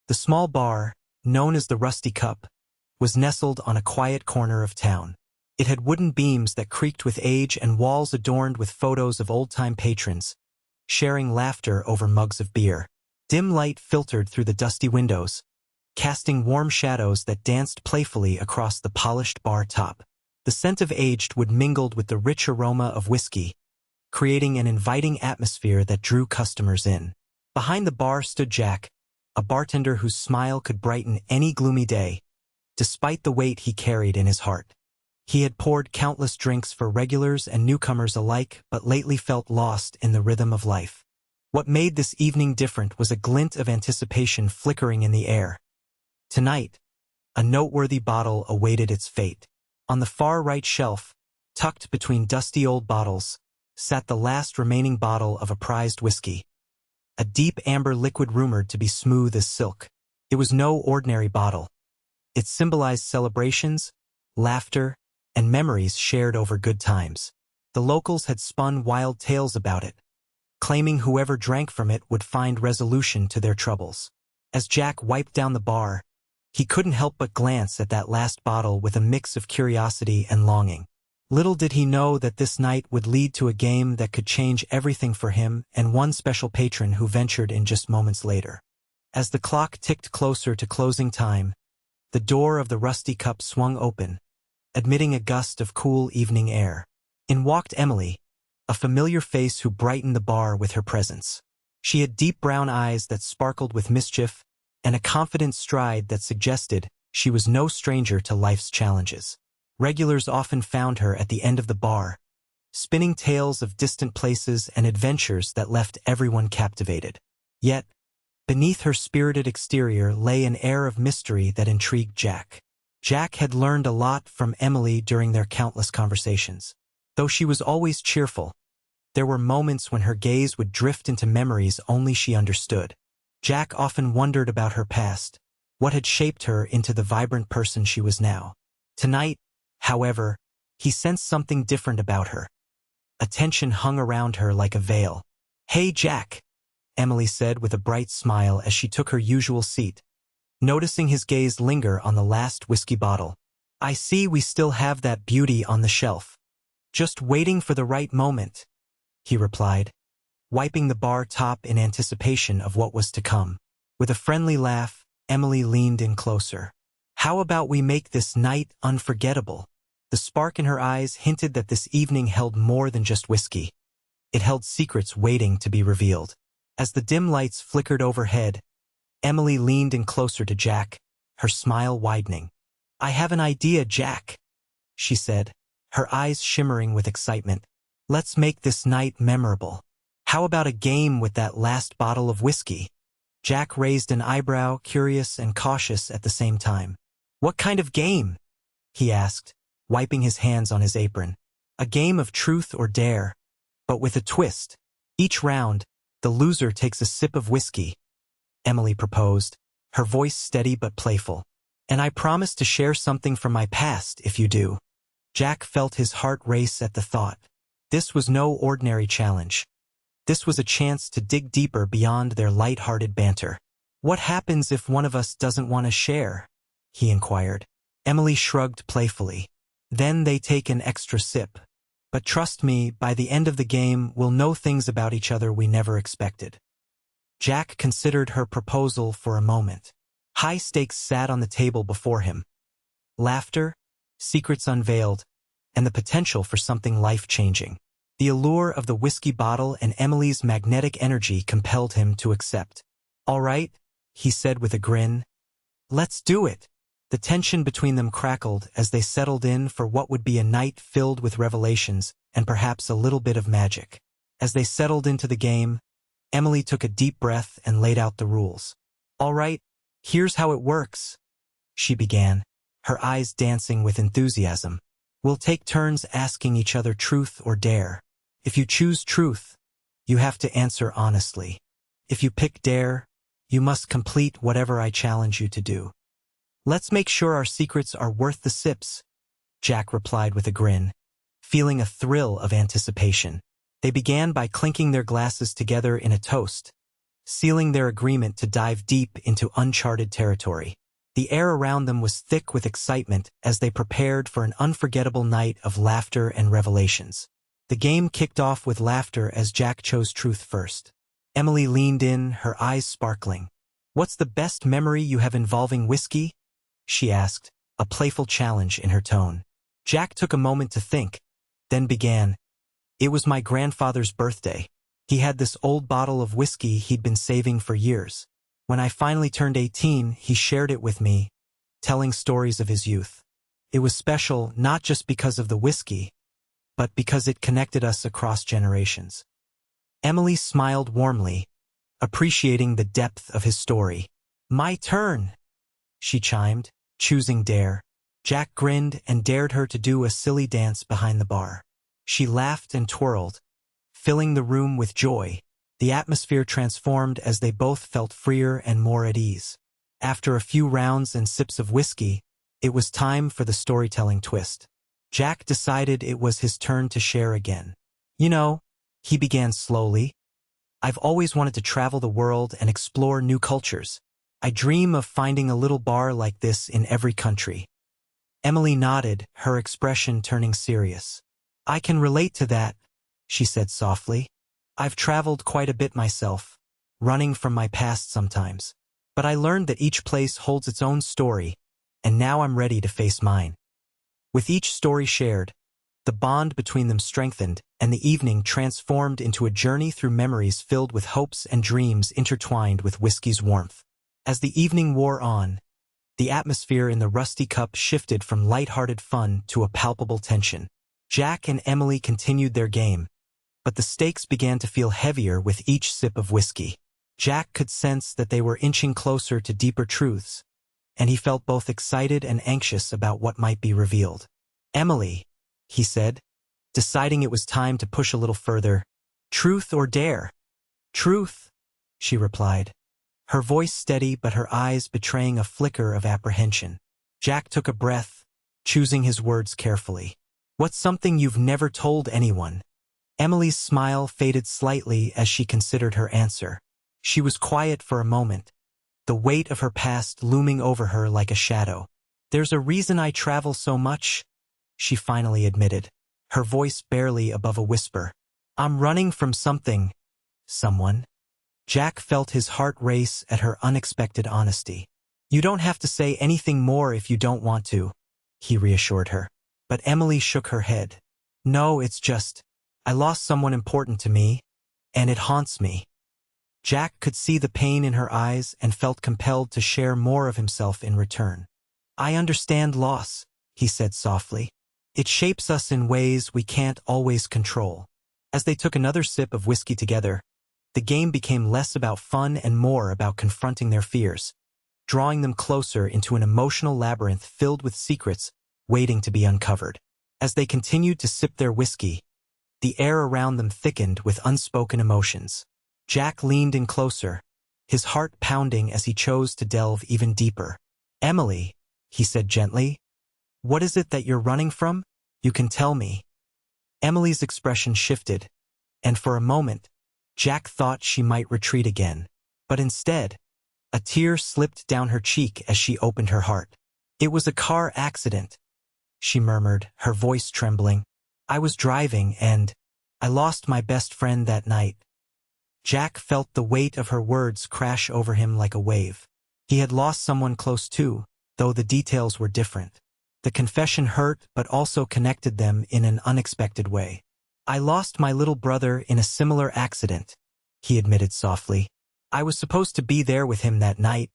The small bar, known as the Rusty Cup, was nestled on a quiet corner of town. It had wooden beams that creaked with age and walls adorned with photos of old-time patrons, sharing laughter over mugs of beer. Dim light filtered through the dusty windows, casting warm shadows that danced playfully across the polished bar top. The scent of aged wood mingled with the rich aroma of whiskey, creating an inviting atmosphere that drew customers in. Behind the bar stood Jack, a bartender whose smile could brighten any gloomy day, despite the weight he carried in his heart. He had poured countless drinks for regulars and newcomers alike, but lately felt lost in the rhythm of life. What made this evening different was a glint of anticipation flickering in the air. Tonight, a noteworthy bottle awaited its fate. On the far right shelf, tucked between dusty old bottles, sat the last remaining bottle of a prized whiskey, a deep amber liquid rumored to be smooth as silk. It was no ordinary bottle. It symbolized celebrations, laughter, and memories shared over good times. The locals had spun wild tales about it, claiming whoever drank from it would find resolution to their troubles. As Jack wiped down the bar, he couldn't help but glance at that last bottle with a mix of curiosity and longing. Little did he know that this night would lead to a game that could change everything for him and one special patron who ventured in just moments later. As the clock ticked closer to closing time, the door of the Rusty Cup swung open, admitting a gust of cool evening air. In walked Emily, a familiar face who brightened the bar with her presence. She had deep brown eyes that sparkled with mischief and a confident stride that suggested she was no stranger to life's challenges. Regulars often found her at the end of the bar, spinning tales of distant places and adventures that left everyone captivated. Yet, beneath her spirited exterior lay an air of mystery that intrigued Jack. Jack had learned a lot from Emily during their countless conversations. Though she was always cheerful, there were moments when her gaze would drift into memories only she understood. Jack often wondered about her past, what had shaped her into the vibrant person she was now. Tonight, however, he sensed something different about her. A tension hung around her like a veil. "Hey, Jack," Emily said with a bright smile as she took her usual seat, noticing his gaze linger on the last whiskey bottle. "I see we still have that beauty on the shelf. Just waiting for the right moment," he replied, wiping the bar top in anticipation of what was to come. With a friendly laugh, Emily leaned in closer. "How about we make this night unforgettable?" The spark in her eyes hinted that this evening held more than just whiskey. It held secrets waiting to be revealed. As the dim lights flickered overhead, Emily leaned in closer to Jack, her smile widening. "I have an idea, Jack," she said, her eyes shimmering with excitement. "Let's make this night memorable. How about a game with that last bottle of whiskey?" Jack raised an eyebrow, curious and cautious at the same time. "What kind of game?" he asked, wiping his hands on his apron. "A game of truth or dare, but with a twist. Each round, the loser takes a sip of whiskey," Emily proposed, her voice steady but playful. "And I promise to share something from my past if you do." Jack felt his heart race at the thought. This was no ordinary challenge. This was a chance to dig deeper beyond their light-hearted banter. "What happens if one of us doesn't want to share?" he inquired. Emily shrugged playfully. "Then they take an extra sip. But trust me, by the end of the game, we'll know things about each other we never expected." Jack considered her proposal for a moment. High stakes sat on the table before him. Laughter, secrets unveiled, and the potential for something life-changing. The allure of the whiskey bottle and Emily's magnetic energy compelled him to accept. "All right," he said with a grin. "Let's do it." The tension between them crackled as they settled in for what would be a night filled with revelations and perhaps a little bit of magic. As they settled into the game, Emily took a deep breath and laid out the rules. "All right, here's how it works," she began, her eyes dancing with enthusiasm. "We'll take turns asking each other truth or dare. If you choose truth, you have to answer honestly. If you pick dare, you must complete whatever I challenge you to do. Let's make sure our secrets are worth the sips," Jack replied with a grin, feeling a thrill of anticipation. They began by clinking their glasses together in a toast, sealing their agreement to dive deep into uncharted territory. The air around them was thick with excitement as they prepared for an unforgettable night of laughter and revelations. The game kicked off with laughter as Jack chose truth first. Emily leaned in, her eyes sparkling. "What's the best memory you have involving whiskey?" she asked, a playful challenge in her tone. Jack took a moment to think, then began. "It was my grandfather's birthday. He had this old bottle of whiskey he'd been saving for years. When I finally turned 18, he shared it with me, telling stories of his youth. It was special not just because of the whiskey, but because it connected us across generations." Emily smiled warmly, appreciating the depth of his story. "My turn," she chimed, choosing Dare. Jack grinned and dared her to do a silly dance behind the bar. She laughed and twirled, filling the room with joy. The atmosphere transformed as they both felt freer and more at ease. After a few rounds and sips of whiskey, it was time for the storytelling twist. Jack decided it was his turn to share again. "You know," he began slowly, "I've always wanted to travel the world and explore new cultures. I dream of finding a little bar like this in every country." Emily nodded, her expression turning serious. "I can relate to that," she said softly. "I've traveled quite a bit myself, running from my past sometimes. But I learned that each place holds its own story, and now I'm ready to face mine." With each story shared, the bond between them strengthened, and the evening transformed into a journey through memories filled with hopes and dreams intertwined with whiskey's warmth. As the evening wore on, the atmosphere in the Rusty Cup shifted from light-hearted fun to a palpable tension. Jack and Emily continued their game, but the stakes began to feel heavier with each sip of whiskey. Jack could sense that they were inching closer to deeper truths, and he felt both excited and anxious about what might be revealed. "Emily," he said, deciding it was time to push a little further. "Truth or dare?" "Truth," she replied, her voice steady but her eyes betraying a flicker of apprehension. Jack took a breath, choosing his words carefully. "What's something you've never told anyone?" Emily's smile faded slightly as she considered her answer. She was quiet for a moment, the weight of her past looming over her like a shadow. "There's a reason I travel so much," she finally admitted, her voice barely above a whisper. "I'm running from something, someone." Jack felt his heart race at her unexpected honesty. "You don't have to say anything more if you don't want to," he reassured her. But Emily shook her head. "No, it's just, I lost someone important to me, and it haunts me." Jack could see the pain in her eyes and felt compelled to share more of himself in return. "I understand loss," he said softly. "It shapes us in ways we can't always control." As they took another sip of whiskey together, the game became less about fun and more about confronting their fears, drawing them closer into an emotional labyrinth filled with secrets waiting to be uncovered. As they continued to sip their whiskey, the air around them thickened with unspoken emotions. Jack leaned in closer, his heart pounding as he chose to delve even deeper. "Emily," he said gently, "what is it that you're running from? You can tell me." Emily's expression shifted, and for a moment, Jack thought she might retreat again. But instead, a tear slipped down her cheek as she opened her heart. "It was a car accident," she murmured, her voice trembling. "I was driving and I lost my best friend that night." Jack felt the weight of her words crash over him like a wave. He had lost someone close too, though the details were different. The confession hurt but also connected them in an unexpected way. "I lost my little brother in a similar accident," he admitted softly. "I was supposed to be there with him that night,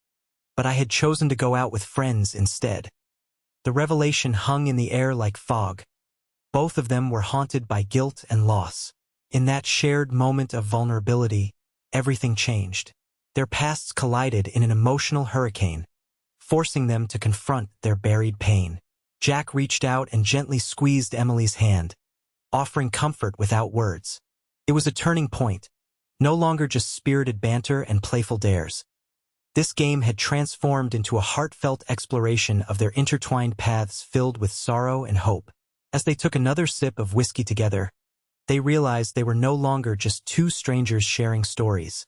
but I had chosen to go out with friends instead." The revelation hung in the air like fog. Both of them were haunted by guilt and loss. In that shared moment of vulnerability, everything changed. Their pasts collided in an emotional hurricane, forcing them to confront their buried pain. Jack reached out and gently squeezed Emily's hand, offering comfort without words. It was a turning point, no longer just spirited banter and playful dares. This game had transformed into a heartfelt exploration of their intertwined paths filled with sorrow and hope. As they took another sip of whiskey together, they realized they were no longer just two strangers sharing stories.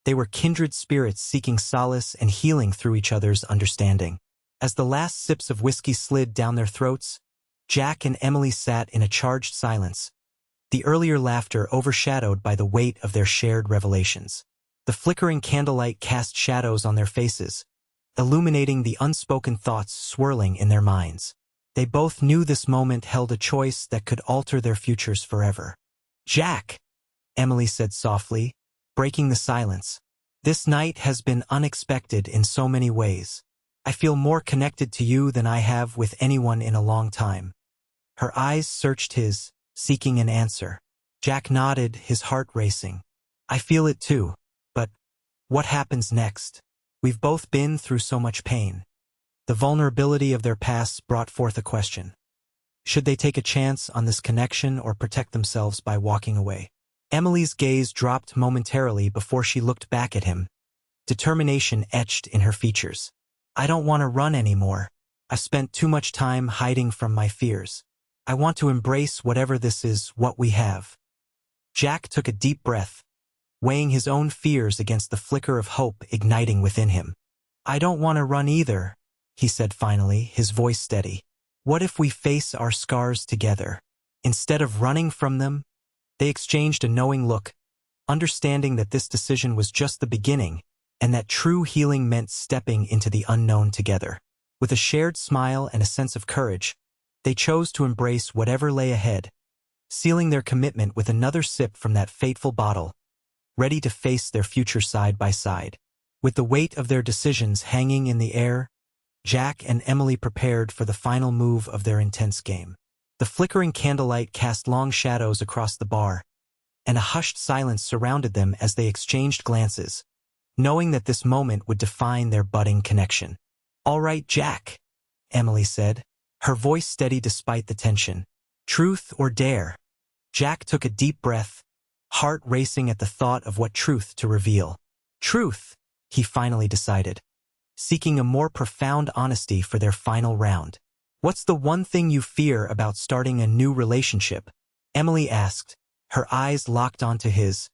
They were kindred spirits seeking solace and healing through each other's understanding. As the last sips of whiskey slid down their throats, Jack and Emily sat in a charged silence, the earlier laughter overshadowed by the weight of their shared revelations. The flickering candlelight cast shadows on their faces, illuminating the unspoken thoughts swirling in their minds. They both knew this moment held a choice that could alter their futures forever. "Jack," Emily said softly, breaking the silence, "this night has been unexpected in so many ways. I feel more connected to you than I have with anyone in a long time." Her eyes searched his, seeking an answer. Jack nodded, his heart racing. "I feel it too. But what happens next? We've both been through so much pain." The vulnerability of their pasts brought forth a question. Should they take a chance on this connection or protect themselves by walking away? Emily's gaze dropped momentarily before she looked back at him, determination etched in her features. "I don't want to run anymore. I've spent too much time hiding from my fears. I want to embrace whatever this is, what we have." Jack took a deep breath, weighing his own fears against the flicker of hope igniting within him. "I don't want to run either," he said finally, his voice steady. "What if we face our scars together? Instead of running from them?" They exchanged a knowing look, understanding that this decision was just the beginning, and that true healing meant stepping into the unknown together. With a shared smile and a sense of courage, they chose to embrace whatever lay ahead, sealing their commitment with another sip from that fateful bottle, ready to face their future side by side. With the weight of their decisions hanging in the air, Jack and Emily prepared for the final move of their intense game. The flickering candlelight cast long shadows across the bar, and a hushed silence surrounded them as they exchanged glances, knowing that this moment would define their budding connection. "All right, Jack," Emily said, her voice steady despite the tension. "Truth or dare?" Jack took a deep breath, heart racing at the thought of what truth to reveal. "Truth," he finally decided, seeking a more profound honesty for their final round. "What's the one thing you fear about starting a new relationship?" Emily asked, her eyes locked onto his,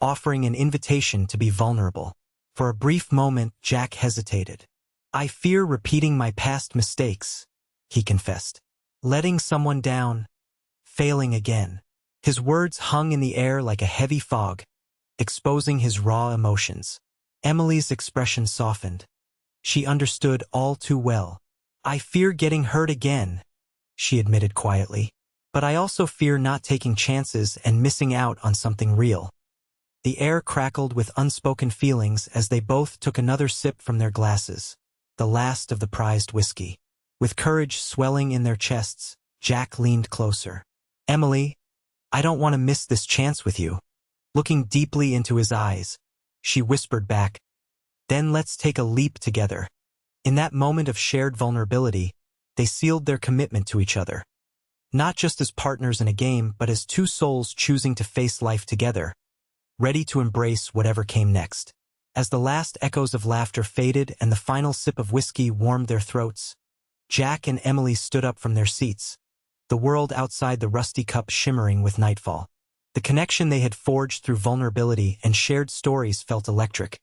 offering an invitation to be vulnerable. For a brief moment, Jack hesitated. "I fear repeating my past mistakes," he confessed. "Letting someone down, failing again." His words hung in the air like a heavy fog, exposing his raw emotions. Emily's expression softened. She understood all too well. "I fear getting hurt again," she admitted quietly. "But I also fear not taking chances and missing out on something real." The air crackled with unspoken feelings as they both took another sip from their glasses, the last of the prized whiskey. With courage swelling in their chests, Jack leaned closer. "Emily, I don't want to miss this chance with you." Looking deeply into his eyes, she whispered back, "Then let's take a leap together." In that moment of shared vulnerability, they sealed their commitment to each other. Not just as partners in a game, but as two souls choosing to face life together, ready to embrace whatever came next. As the last echoes of laughter faded and the final sip of whiskey warmed their throats, Jack and Emily stood up from their seats, the world outside the rusty cup shimmering with nightfall. The connection they had forged through vulnerability and shared stories felt electric,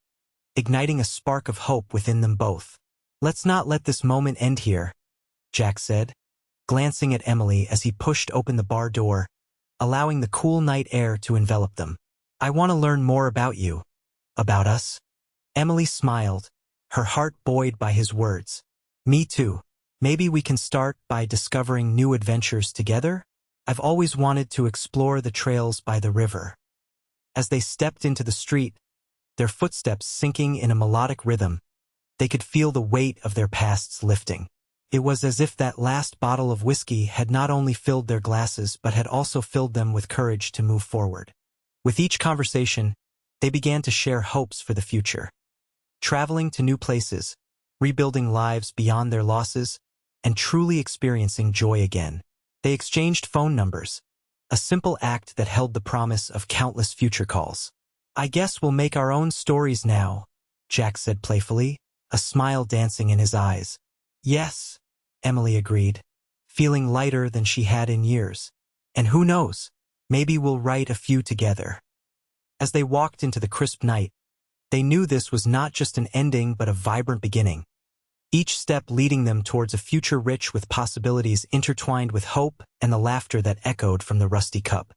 igniting a spark of hope within them both. "Let's not let this moment end here," Jack said, glancing at Emily as he pushed open the bar door, allowing the cool night air to envelop them. "I want to learn more about you, about us." Emily smiled, her heart buoyed by his words. "Me too. Maybe we can start by discovering new adventures together? I've always wanted to explore the trails by the river." As they stepped into the street, their footsteps sinking in a melodic rhythm, they could feel the weight of their pasts lifting. It was as if that last bottle of whiskey had not only filled their glasses but had also filled them with courage to move forward. With each conversation, they began to share hopes for the future. Traveling to new places, rebuilding lives beyond their losses, and truly experiencing joy again. They exchanged phone numbers, a simple act that held the promise of countless future calls. "I guess we'll make our own stories now," Jack said playfully, a smile dancing in his eyes. "Yes," Emily agreed, feeling lighter than she had in years. "And who knows, maybe we'll write a few together." As they walked into the crisp night, They knew this was not just an ending but a vibrant beginning, each step leading them towards a future rich with possibilities intertwined with hope and the laughter that echoed from the rusty cup.